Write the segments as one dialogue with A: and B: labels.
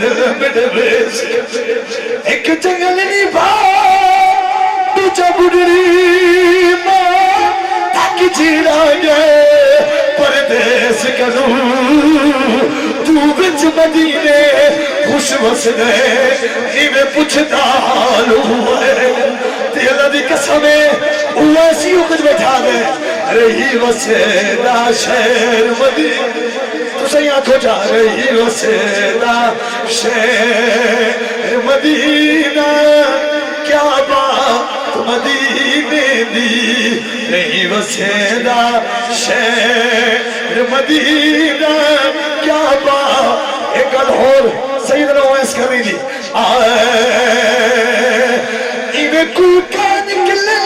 A: دل میرے ویس ایک جنگل نہیں پا دوجا بڑھڑی ماں تاک جیڑا گئے پردیس کروں تو بچ مدینے خوش وسدے نیوے پوچھتا لوے تیلا دی قسمیں اویسیوں کچھ بیٹھا دے رہی وسیدہ شہر مدینے تو صحیح آنکھو جا رہی وسیدہ شہر مدینہ کیا بات مدینے دی رہی وسیدہ شہر مدینہ کیا بات ایک الہور سیدنا اویس کر رہی دی ایویں کوکا نکلے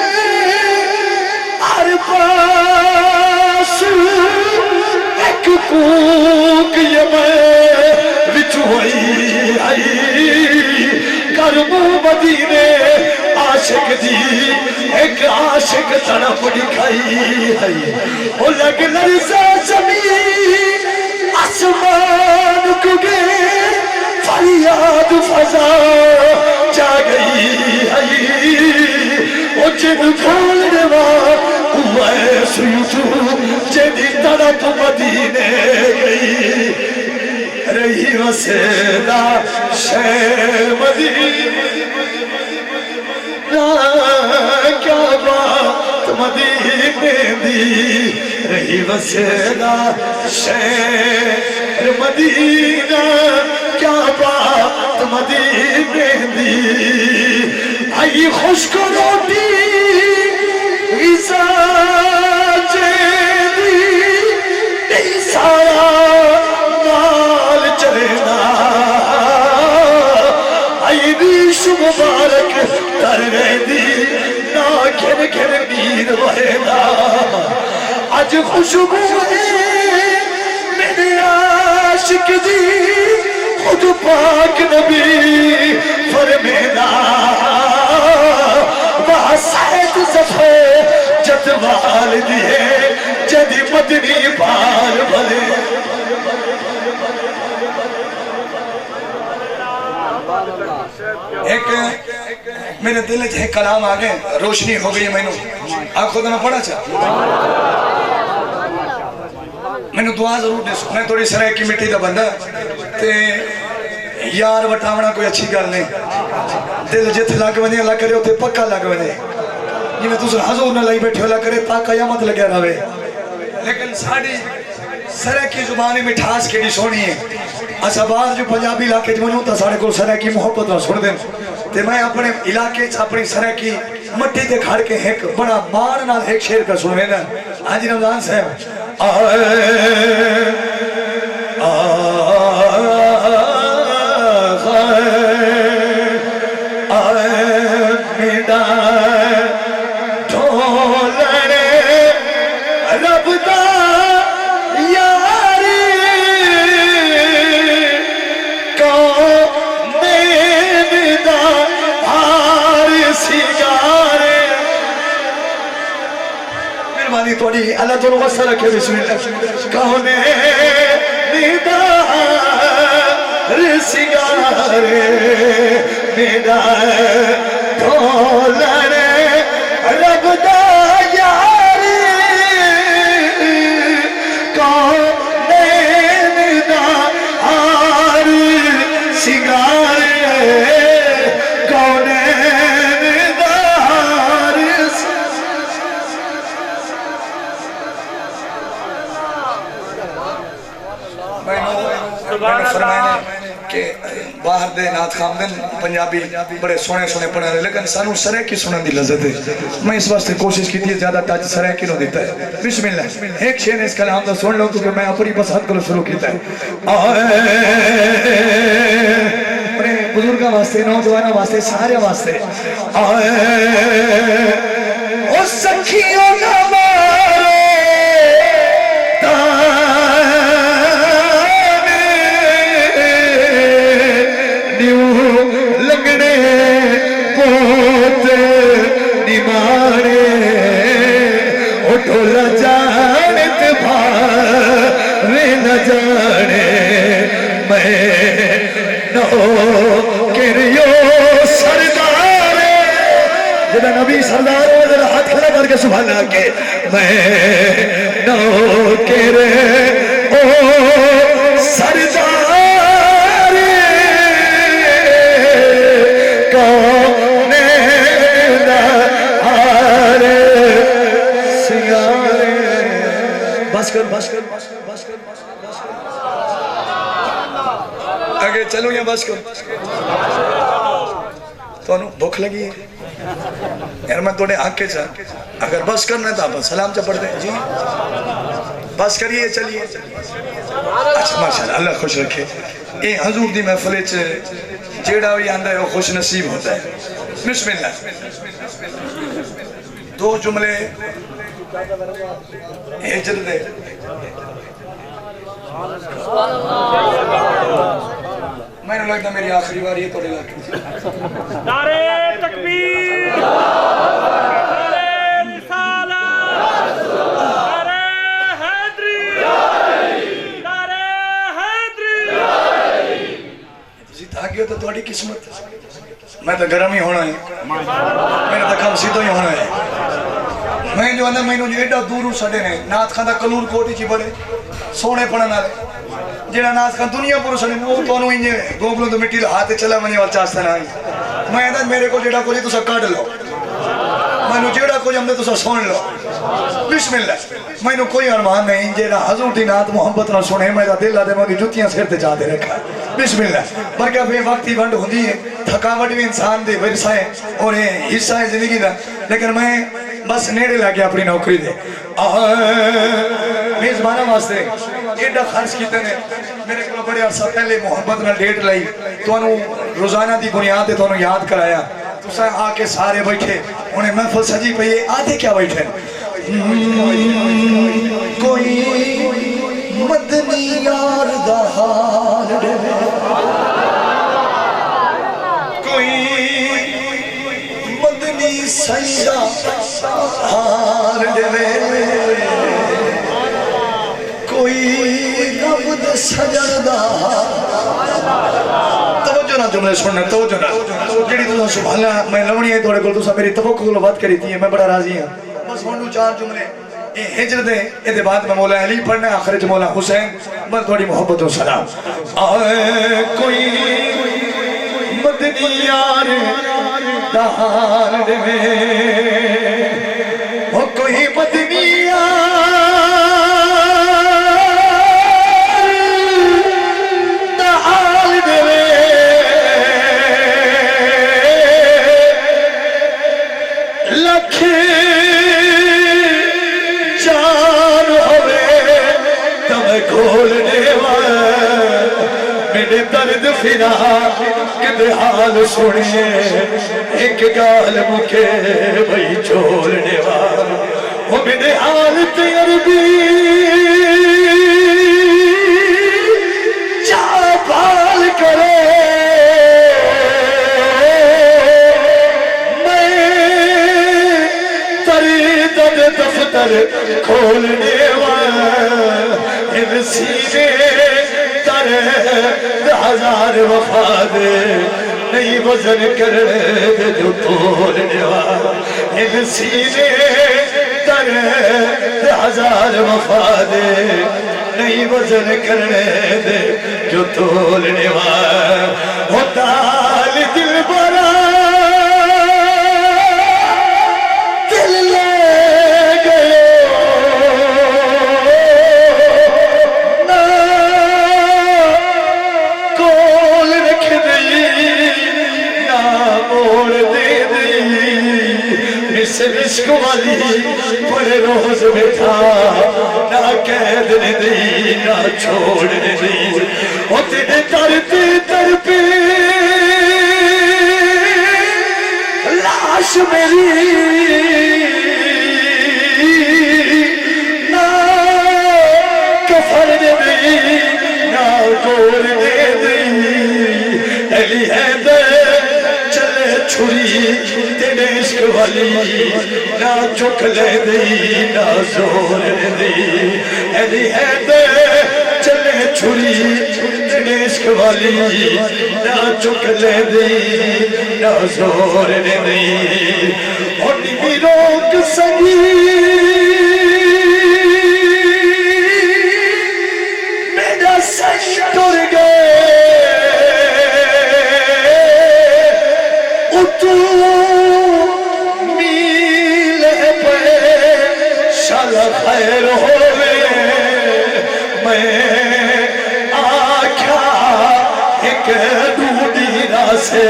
A: ہر پاس ایک کوک یہ میں وچ ہوئی آئی کرمو مدینے عاشق دی ایک عاشق تڑپ دکھائی آئی وہ لگ لرزہ زمین آسمان کو گئے فریاد فضا جا گئی آئی وہ جد کھول دوا اویس یوتو جدی تڑپ مدینے گئی رہی وسیدہ شہر مدینہ کیا بات مدینے دی رہی وسیدہ شہر مدینہ کیا بات مدینے دی آئی خشک روٹی عیسیٰ جیدی سارا مال چلینا آئی ریش مبارک تر گئے دی نا گھر گھر میر بہینا آج خوشبو ہے میرے عاشق دی خود پاک نبی فرمینا وہاں سید زفے جتوال دیئے جدی مدنی بال بھلے ایک میرے دل ایک کلام آگے روشنی ہو گئی میں آپ خود میں پڑھا چاہ میں دعا ضرور دے سو میں تھوڑی سرائے کی مٹی دا بندہ تے یار وٹاونا کوئی اچھی گل نہیں دل جت لگ بنے اللہ کرے ہوتے پکا لگ بنے یہ میں تُسر حضور نہ لائی بیٹھے اللہ کرے تا قیامت لگے رہے لیکن ساڑی سرائے کی زبانی مٹھاس کے لی سونی ہے اچھا باہر جو پنجابی علاقے جمعنوں تا ساڑے کو سرائے کی محبت نہ سن دیں تے میں اپنے علاقے اپنی سرائے کی مٹی تے کھڑ کے ایک بڑا مار نال ایک شیر پہ سنوے نا آجی رمضان صاحب توڑی اللہ تو غصہ رکھے بسم اللہ کہنے ندار سگارے ندار ڈھولنے رب دا یاری کہنے ندار سگارے کہنے کہ باہر دے نات خامدن پنجابی بڑے سونے سونے پڑھا رہے لیکن سانو سرے کی سنن دی لذت ہے میں اس واسطے کوشش کی تھی زیادہ تاج سرے کی نو دیتا ہے بسم اللہ ایک شیر اس کلام دا سن لو کیونکہ میں اپنی پسند کرو شروع کیتا ہے اپنے بزرگاں واسطے نوجوانوں واسطے سارے واسطے او سکھیوں نہ نوکریو سردار جدا نبی سردار ہو ذرا ہاتھ کھڑا کر کے سبحان اللہ کے میں نوکر او سردار کون نہار سیار بس کر بس کر بس کر بس کر آگے چلو یا بس کر تو انہوں بھوک لگی ہے یار میں توڑے آنکھیں چاہ اگر بس کرنا ہے تو آپ سلام چاہ پڑھ دیں جی بس کریے چلیے اچھا ماشاءاللہ اللہ خوش رکھے اے حضور دی محفلے جیڑا ہوئی آندہ ہے وہ خوش نصیب ہوتا ہے بسم اللہ دو جملے ہجر دے میں نے لگتا میری آخری بار یہ توڑے لاکھ
B: نعرے تکبیر نعرے رسالت نعرے حیدری نعرے حیدری
A: تسی تھا گئے تو توڑی قسمت میں تو گرم ہی ہونا ہے میں نے تو کم سیدھو ہی ہونا ہے میں جو اندر میں نے ایڈا دورو سڑے نے نات خاندہ کلور کوٹی چی بڑے سونے پڑھن آلے جیڑا ناس خان دنیا پورو سنے وہ تونوں ہی نہیں گوگلوں تو مٹی ہاتھ چلا منی وال چاستہ نہ آئی میں اندر میرے کو جیڑا کوئی تو سا کاٹ لو میں نے جیڑا کوئی ہم نے تو سا سون لو بسم اللہ میں نے کوئی ارمان نہیں جیڑا حضور دی نات محبت نہ سنے میں دل آدھے ماں کی جتیاں سیر تے جاتے رکھا بسم اللہ برکہ بے وقتی بند ہوندی ہے تھکاوٹ بھی انسان دے ورثہ ہے اور حصہ ہے زندگی دا لیکن میں بس نیڑے لگے اپنی نوکری دے میزبانہ واسطے ایڈا خرچ کیتے نے میرے کو بڑے عرصہ پہلے محبت نہ ڈیٹ لائی تو انہوں روزانہ دی بنیاد تو انہوں یاد کرایا تو سا آ کے سارے بیٹھے انہیں محفل سجی پہ یہ آدھے کیا بیٹھے کوئی مدنی یار دا حال دے کوئی مدنی سیدہ حال دے کوئی عبد سجدہ توجہ نہ جملے سننا توجہ نہ جڑی تو سبحان اللہ میں لونی ہے توڑے کل تو سا میری توقع کو بات کری تھی میں بڑا راضی ہوں بس ہونو چار جملے ہجر دے ادھے بعد میں مولا علی پڑھنا ہے آخرج مولا حسین بس تھوڑی محبت و سلام آئے کوئی مدنی یار دہان دے وہ کوئی مدنی یار دہان دے لکھے کھولنے والا میرے درد فنا کدھر حال سنے ایک گال مکے بھئی چھوڑنے والا وہ میرے حال تیربی چاپال کرے میں تری دد دفتر کھولنے والا سینے ترے ہزار وفا دے نہیں وزن کرے جو تولنے والا ان سینے ترے ہزار وفا دے نہیں وزن کرنے دے جو تولنے والا ہوتا دل برا عشق والی بڑے روز بیٹھا نہ قید نے دی نہ چھوڑ نے دی وہ تیرے ترپی ترپی لاش میری نہ کفر نے دی نہ گور نے دی علی حیدر چلے چھری تیرے عشق والی نہ چک لے دی نہ زور دی علی حیدر چلے چھری عشق والی نہ چک لے دی نہ زور لے دی ہوتی بھی روک سکی میرا سچ ٹر گئے اتو میلے پہ شال خیر ہوئے میں آکھا ایک ڈوڈی راسے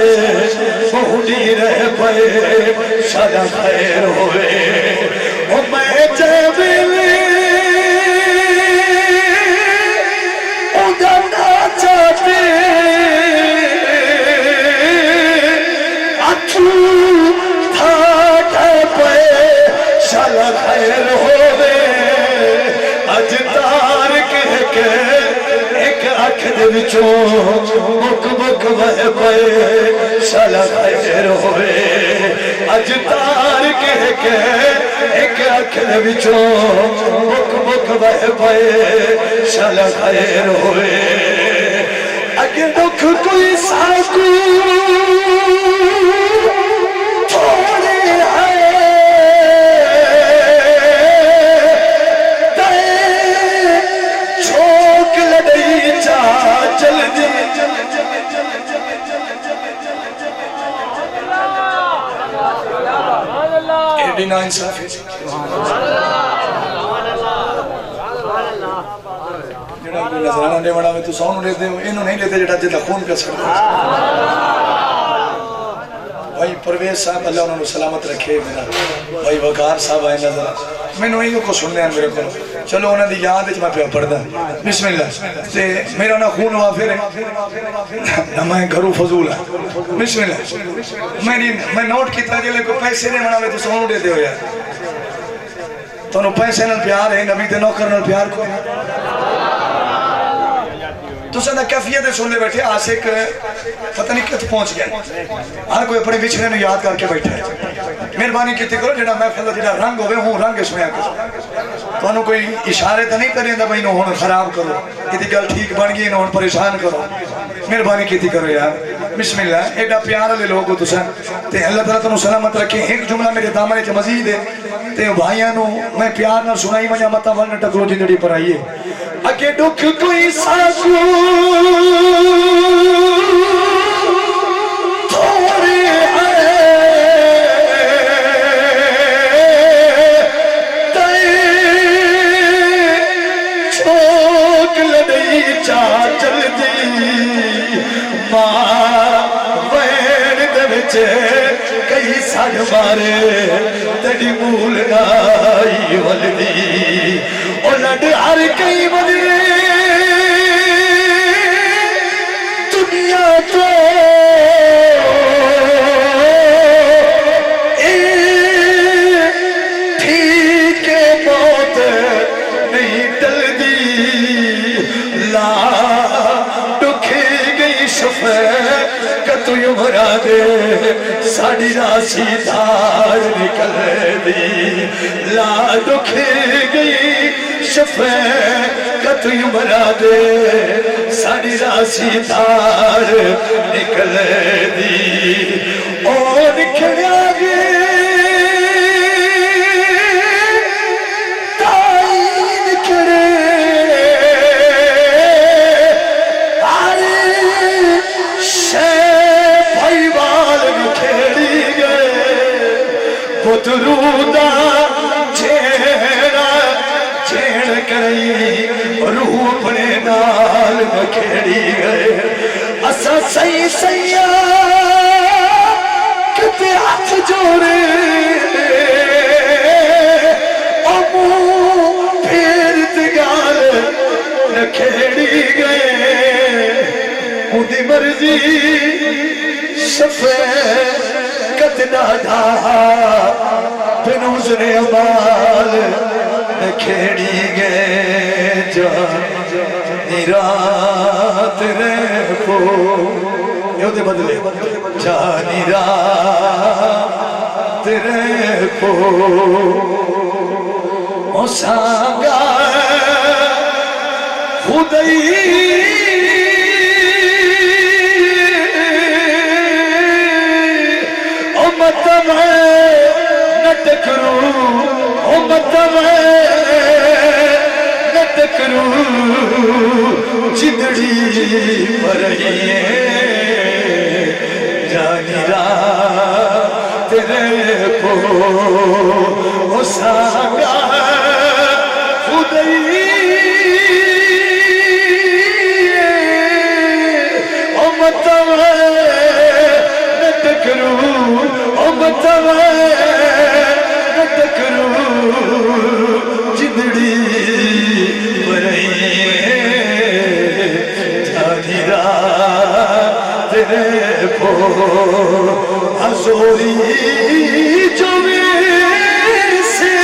A: بہنی رہ پئے شال خیر ہوئے اور میں جیبلے اڈانا چاہتے اچھو تھا کہ پئے شال خیر ہوئے اج تار کہہ کے ایک اکھ دے وچوں مک مک وہ پئے شال خیر ہوئے اج تار کہہ کے ایک اکھ دے وچوں مک مک وہ پئے شال خیر ہوئے اگر دکھ کوئی ساکو تھوڑے چل دی ایڈی نا انصاف ہے جڑا کوئی نظرانہ نے بڑا میں تو سونو لیتے ہو انہوں نہیں لیتے جڑا جدہ خون پہ سکتا بھائی پرویز صاحب اللہ انہوں نے سلامت رکھے میرا بھائی وقار صاحب آئے نظر میں نے انہوں کو سننے ہیں میرے کو چلو انہوں نے یاد ہے میں پہ پڑھ دا بسم اللہ میرا نا خون وافر ہے نہ میں گھرو فضول ہے بسم اللہ میں نوٹ کیتا جلے کو پیسے نہیں منا میں تو سونو دے دے ہو یار تو انہوں پیسے نل پیار ہے نبی دے نوکر نل پیار کو تو سندہ کیفیت سن لے بیٹھے آسک پتہ نہیں کت پہنچ گیا ہر کوئی اپنے بچھڑے نے یاد کر کے بیٹھا ہے مہربانی کیتے کرو جڑا محفل جڑا رنگ ہوئے ہوں رنگ اس میں آکے تو انہوں کوئی اشارے تو نہیں کریں دا بھائی انہوں خراب کرو کتی گل ٹھیک بن گئی انہوں پریشان کرو مہربانی کیتے کرو یار بسم اللہ ایڈا پیار لے لوگو تو سن تے اللہ تعالیٰ تنہوں سلامت رکھے ایک جملہ میرے دامنے چا مزید ہے تے بھائیاں نو میں پیار نہ سنائی منیا مطا ورنہ ٹکرو جندڑی پر آئیے اکے دکھ کوئی ساکو تھوڑے چل دی ماں وین دے وچے کئی ساڑ مارے تیڑی مول نائی والدی او لڈ ہر کئی بدلے دنیا تو ٹھیک موت نہیں ٹل دی لا دکھے گئی شفقت یمرا دے ساڑی راسی دار نکل دی لا دکھے گئی شفقت یمرا دے ساڑی راسی دار نکل دی اور نکھڑیا گے درودہ چھیڑ کری روح اپنے نال بکھیڑی گئے اسا صحیح کتے ہاتھ جوڑے امو پھر دگال نکھیڑی گئے اُدھی مرضی شفقت نادا بنوز نے امال نکھیڑی گئے جانی رات رہ پو یہ دے بدلے جانی رات رہ پو او سانگا خودئی نتکرو امتو نتکرو جدڑی پرہیے جانی رات تیرے کو سانگا خدای امتو نتکرو امتو نتکرو جدڑی پرہیے جانی رات تیرے کو حضوری جو میرے سے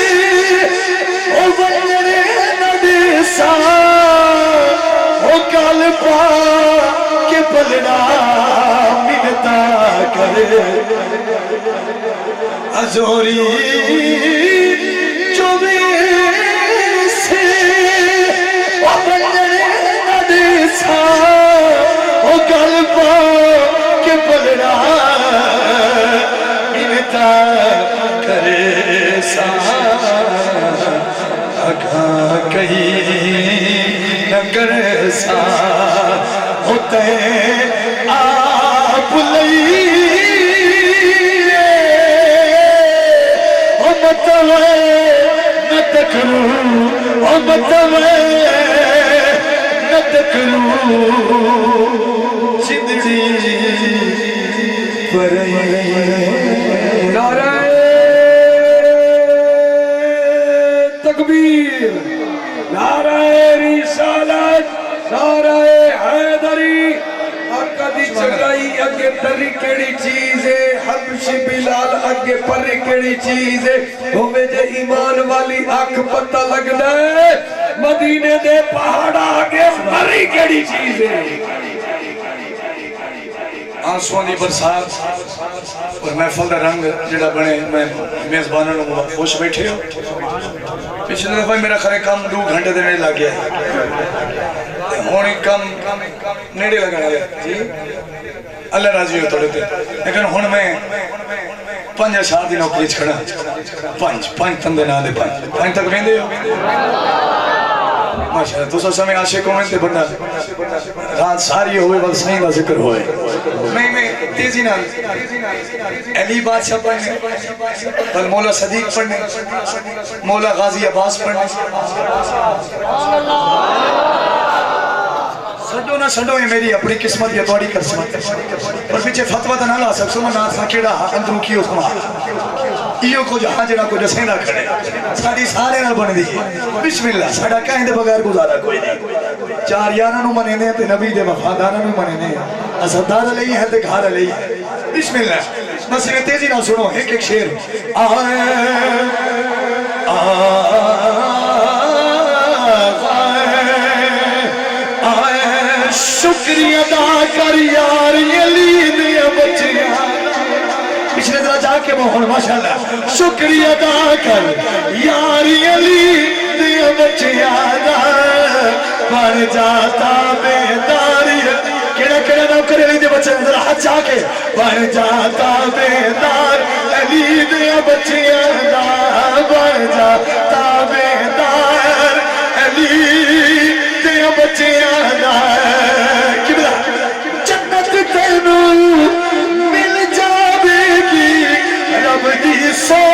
A: او بننے نبی سا او کال پا کے پلنا منتا کرے حضوری جو میرے سے او بننے نبی سا او کال پا کے پلنا منتا کرے سا اگاں کہیں نہ کرے سا ہوتے آپ لئیے امتوے نہ تکرو امتوے نہ تکرو زندگی نعرہ تکبیر نعرہ رسالت نعرہ حیدری آقا دی چگائی اگے تری کیڑی چیز ہے حبش بلال اگے پری کیڑی چیز ہے ہوئے جے ایمان والی آنکھ پتہ لگنا ہے مدینے دے پہاڑا آگے پری کیڑی چیز ہے آنسوان دی برسات اور محفل دا رنگ جڑا بنے میں میزبانوں نے خوش بیٹھے ہو پچھلے دفعہ میرا خرے کام 2 گھنٹے دینے لگ گیا ہے ہونی کم نیڑے لگنا ہے اللہ راضی ہو توڑے تھے لیکن ہون میں 5 اشار دی نوکری چھڑا 5 تندے نہ دے 5 تک ویندے ہو ماشاءاللہ تو سب سمیں عاشق ہوئے تھے بندہ رات ساری ہوئے بل سائیں دا ذکر ہوئے میں تیزی نال علی بادشاہ پڑھنے بل مولا صدیق پڑھنے مولا غازی عباس پڑھنے سڈو نہ سڈو ہے میری اپنی قسمت یا توڑی قسمت پر پیچھے فتوہ تا نہ لا سکسو میں نات سا کیڑا اندرو کی اس کو ایو کو جہاں جڑا کو جسے نہ کھڑے ساڑی سارے نہ بن دی بسم اللہ ساڑا کہیں دے بغیر گزارا کوئی نہیں 4 یارہ نو منے نے تے نبی دے وفادارہ نو منے نے اسدار علیہ ہے تے گھار علیہ ہے بسم اللہ بس میں تیزی نہ سنو ایک شیر شکریہ دا کر یار علی دیا بچیاں پچھلے طرح جا کے موہن ماشاءاللہ شکریہ دا کر یار علی دیا بچیاں بن جاتا بیداری کیڑا نوکر علی دے بچے ذرا ہاتھ جا کے بن جاتا بیدار علی دیا بچیاں بن جاتا بیدار علی دیا بچیاں جنت تینو مل جاوے گی رب دی سو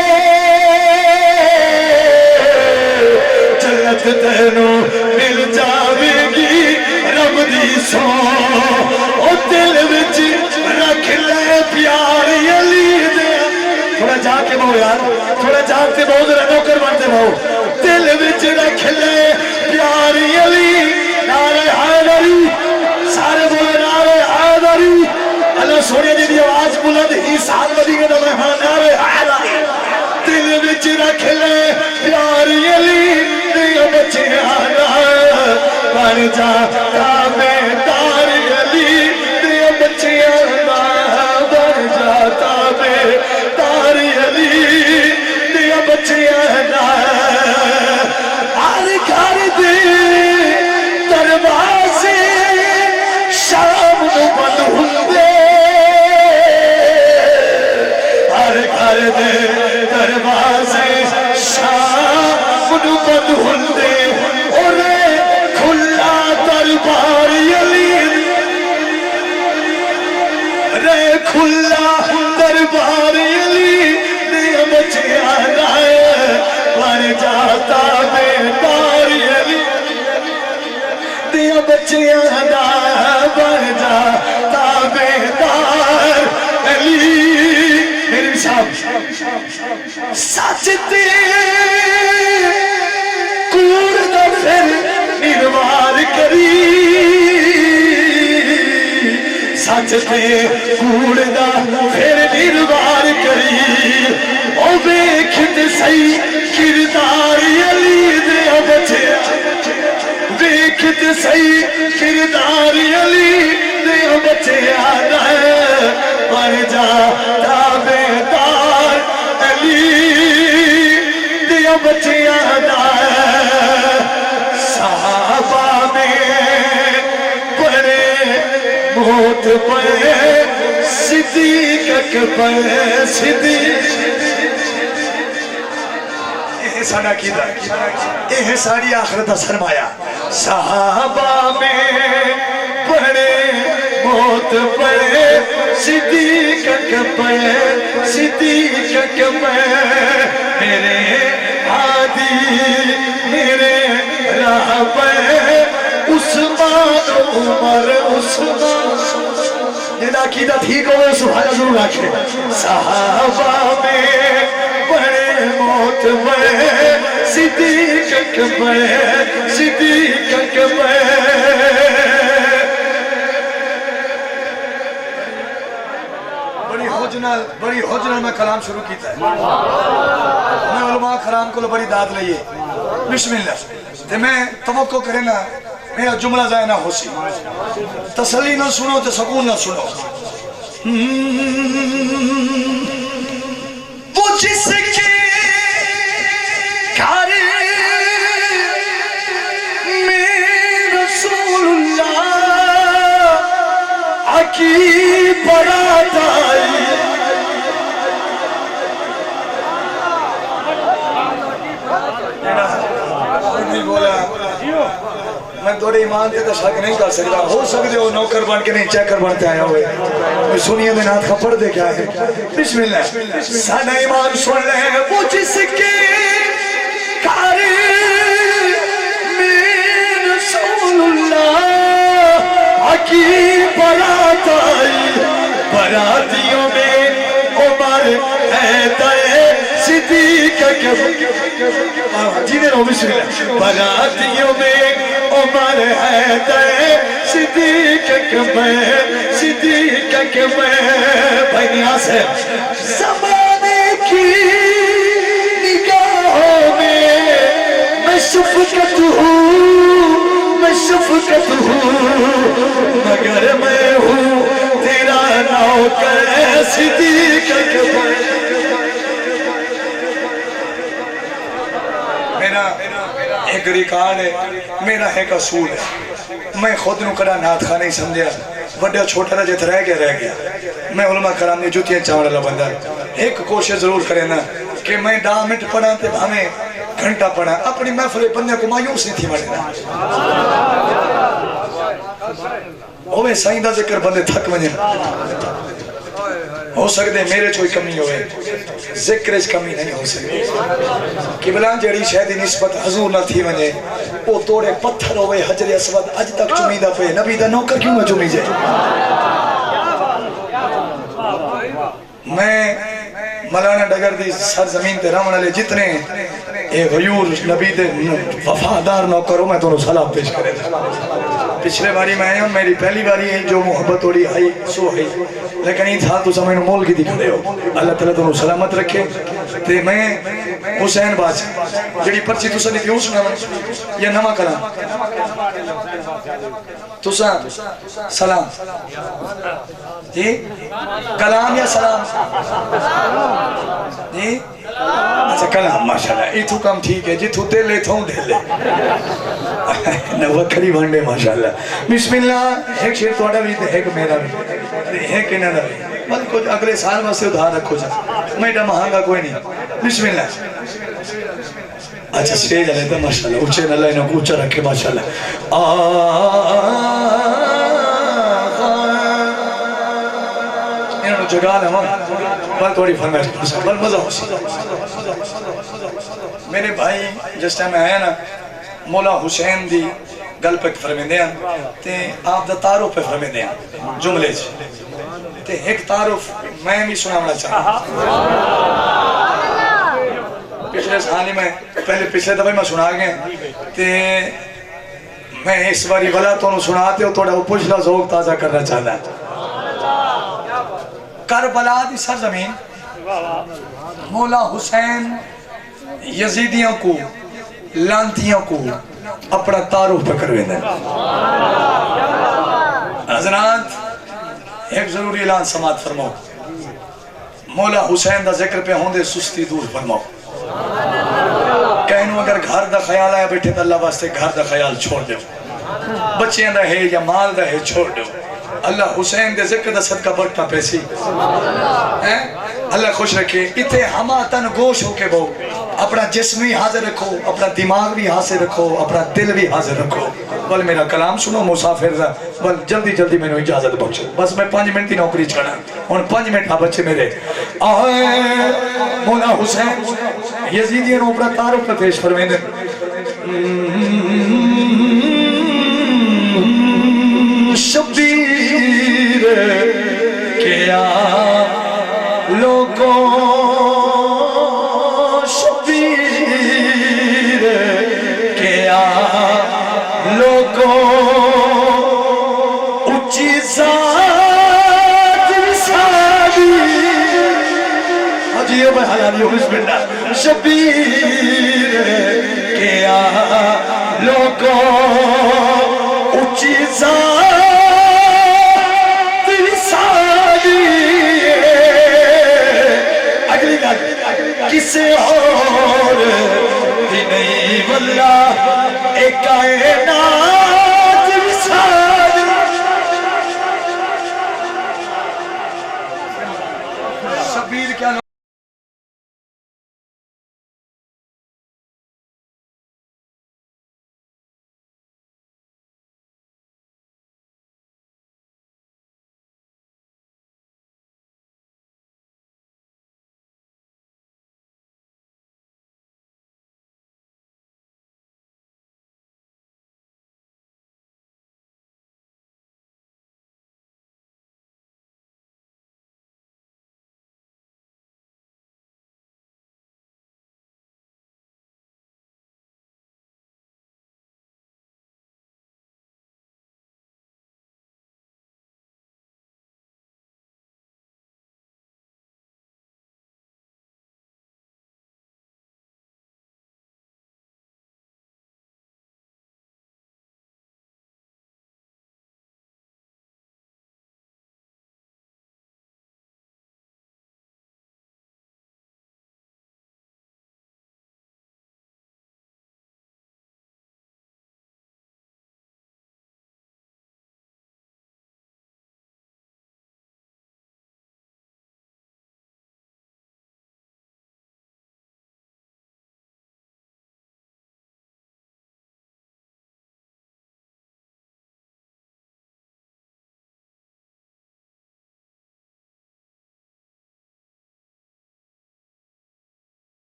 A: جنت تینو مل جاوے گی رب دی سو او دل وچ رکھ لے پیار علی دے تھوڑا جا کے بہو یار تھوڑا جا کے بہو ذرا نوکر بنتے بہو دل وچ رکھ لے پیار علی نعرہ حیدری سارے بولے نعرہ حیدری اللہ سونے دی دی آواز بلند ہی سال مدینے دا مہمان نعرہ حیدری دل وچ رکھ لے پیار علی دیا بچے آنا بن جاتا بیدار علی دیا بچے آنا بن جاتا بیدار علی دیا بچے آنا ہر گھر دے دروازے شام نو بند ہوندے ہر گھر دے دروازے بند ہوندے اورے کھلا دربار علی رے کھلا دربار علی دیا بچیاں دائے بن جاتا بیدار علی دیا بچیاں دائے بن جاتا بیدار علی میرے صاحب سچ تے کوڑ دا پھر نروار کری سچ تے کوڑ دا پھر نروار کری او ویکھت سی کردار علی دیا بچیا ویکھت سی کردار علی دیا بچیا بن جاتا بیدار علی دیا بچیاں صحابہ میں بڑے موت پڑے صدیق اکبر صدیق یہ ساڑا کیدہ یہ ساڑی آخرت سرمایا صحابہ میں بڑے موت پڑے صدیق اکبر صدیق اکبر میرے عادی میرے رہبر عثمان عمر عثمان جنہا عقیدہ ٹھیک ہوئے سبحانہ ضرور رکھے صحابہ میں بڑے موت پڑے صدیق اکبر صدیق اکبر بڑی حجنال میں کلام شروع کیتا ہے میں علماء کرام کو بڑی داد لئیے بسم اللہ تے میں توقع کرے نا میرا جملہ ضائع نہ ہو سی تسلی نہ سنو تے سکون نہ سنو وہ جس کے گھر میں رسول اللہ کی برات آئی میں تھوڑے ایمان تے شک نہیں کر سکتا ہو سکتے ہو نوکر بن کے نہیں چیکر بنتے آیا ہوئے سنیے دے نات خبر دے کیا ہے بسم اللہ سانا ایمان سن لے وہ جس کے گھر میں رسول اللہ کی برات آئی براتیوں میں عمر حیدر صدیق اکبر جینے رہو بسم اللہ براتیوں میں عمر حیدر صدیق اکبر صدیق اکبر بھائی نیاز ہے زمانے کی نگاہوں میں میں شفقت ہوں مگر میں ہوں تیرا نوکر صدیق اکبر میرا ایک ریکارڈ ہے میرا ایک اصول ہے میں خود نو کڑا نات خواہ نہیں سمجھا وڈا چھوٹا رہا جت رہ گیا میں علماء کرام نے جوتیاں چاوڑ اللہ بندہ ایک کوشش ضرور کرے نا کہ میں 10 منٹ پڑھا تے ہمیں گھنٹہ پڑھا اپنی محفل بندے کو مایوس نہیں تھی مڑنا اوے سائیں دا ذکر بندے تھک ونجن ہو سکتے میرے چوئی کمی ہوئے ذکر اس کمی نہیں ہو سکتے قبلان جڑی شہدی نسبت حضور نہ تھی ونجے وہ توڑے پتھر ہوئے حجر اسود اج تک چمیدہ پہ نبی دا نوکر کیوں نہ چمی جائے میں مولانا ڈگر دی سرزمین تے رہن والے جتنے اے غیور نبی دے وفادار نوکروں میں تو سلام پیش کرے تھا پچھلے باری میں آئی ہوں میری پہلی باری ہے جو محبت توڑی آئی سو ہے لیکن این تھا تو سمجھنے مول کی دکھڑے ہو اللہ تعالیٰ تو سلامت رکھے تے میں حسین باج جڑی پرچی تو سنی تھی سنا یا نما کلام تو سلام جی کلام یا سلام جی اچھا کلام ماشاءاللہ ایتھو کم ٹھیک ہے جی تھو دے لے تھوں دے لے نوکری بھانڈے ماشاءاللہ بسم اللہ ایک شیر توڑا بھی ایک میرا بھی ایک انہا بھی بل کچھ اگلے سال میں سے ادھار رکھو جا میں ڈا مہانگا کوئی نہیں بسم اللہ اچھا سٹیج علیہ تھا ماشاءاللہ اچھے اللہ انہوں کو اچھا رکھے ماشاءاللہ انہوں نے جگہ لما بل تھوڑی فرمائش بل مزہ ہو سی میرے بھائی جس ٹائم میں آیا نا مولا حسین دی گل پہ فرمیندے ہیں تے آپ دا تعارف پہ فرمیندے ہیں جملے تے ایک تعارف میں بھی سنانا چاہتا پچھلے سالی میں پچھلے دفعہ میں سنا گئے تے میں اس باری والا تو انہوں سناتے ہو تھوڑا وہ پچھلا ذوق تازہ کرنا چاہتا ہے کربلا دی سرزمین مولا حسین یزیدیوں کو لانتیوں کو اپنا تعارف پہ کروے دیں حضرات ایک ضروری اعلان سماعت فرماؤ مولا حسین دا ذکر پہ ہوندے سستی دور فرماؤ کہنو اگر گھر دا خیال آیا بیٹھے تو اللہ واسطے گھر دا خیال چھوڑ دے بچیاں دا ہے یا مال دا ہے چھوڑ دے اللہ حسین دے ذکر دا صدقہ بڑھتا پیسی اللہ خوش رکھے اتھے ہما تن گوش ہو کے بہو اپنا جسم بھی حاضر رکھو اپنا دماغ بھی حاضر رکھو اپنا دل بھی حاضر رکھو بل میرا کلام سنو مسافر دا بل جلدی جلدی میں نے اجازت بخشو بس میں 5 منٹ کی نوکری چھڑا اور 5 منٹ بچے میرے مولا حسین یزیدیوں نے اپنا تعارف پر پیش فرمائیں شبیر کیا لوگوں شبیر کیا لوگوں اچھی ذات رسالی حجیب حلالی ہو بسم اللہ شبیر کیا لوگوں اچھی ذات رسالی اگلی لگ کسے اور بھی نہیں واللہ ایک کائنات رسالی شبیر کیا